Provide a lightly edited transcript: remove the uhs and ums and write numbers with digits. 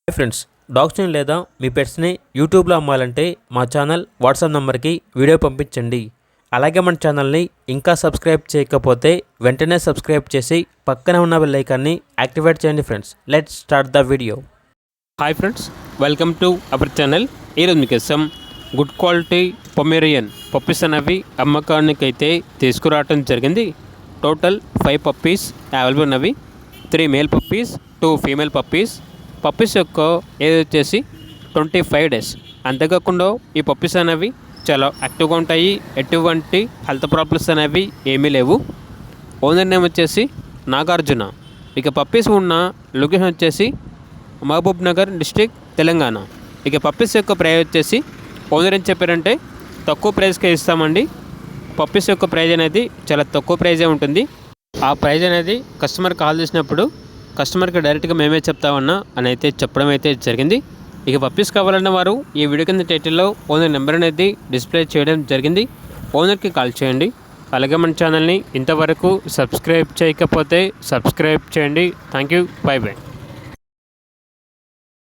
Hi friends, డాగ్స్ని లేదా మీ పెట్స్ని యూట్యూబ్లో అమ్మాలంటే మా ఛానల్ వాట్సాప్ నెంబర్కి వీడియో పంపించండి. అలాగే మన ఛానల్ని ఇంకా సబ్స్క్రైబ్ చేయకపోతే వెంటనే సబ్స్క్రైబ్ చేసి పక్కనే ఉన్న బెల్ ఐకాన్ని యాక్టివేట్ చేయండి. Friends, let's start the video. Hi friends, welcome to our channel. ఈరోజు మీకోసం గుడ్ క్వాలిటీ పొమేరియన్ పప్పీస్ అనేవి అమ్మకానికైతే తీసుకురావడం జరిగింది. టోటల్ 5 పప్పీస్ అవైలబుల్ ఉన్నవి. 3 male puppies, 2 female puppies. Puppies యొక్క ఏజ్ వచ్చేసి 25 డేస్. అంతేకాకుండా ఈ పప్పీస్ అనేవి చాలా యాక్టివ్గా ఉంటాయి. ఎటువంటి హెల్త్ ప్రాబ్లమ్స్ అనేవి ఏమీ లేవు. ఓనర్ నేమ్ వచ్చేసి నాగార్జున. ఇక పప్పీస్ ఉన్న లొకేషన్ వచ్చేసి మహబూబ్ నగర్ డిస్ట్రిక్ట్, తెలంగాణ. ఇక పప్పీస్ యొక్క ప్రైస్ వచ్చేసి ఓనర్ ఏం చెప్పారంటే తక్కువ ప్రైస్కే ఇస్తామండి. పప్పీస్ యొక్క ప్రైజ్ అనేది చాలా తక్కువ ప్రైజే ఉంటుంది. ఆ ప్రైజ్ అనేది కస్టమర్ కాల్ చేసినప్పుడు కస్టమర్కి డైరెక్ట్గా మేమే చెప్తామన్నా అని అయితే చెప్పడం అయితే జరిగింది. ఇక పప్పీస్ కావాలన్న వారు ఈ వీడియో కింద టైటిల్లో ఓనర్ నెంబర్ అనేది డిస్ప్లే చేయడం జరిగింది. ఓనర్కి కాల్ చేయండి. అలాగే మన ఛానల్ని ఇంతవరకు సబ్స్క్రైబ్ చేయకపోతే సబ్స్క్రైబ్ చేయండి. Thank you. By by.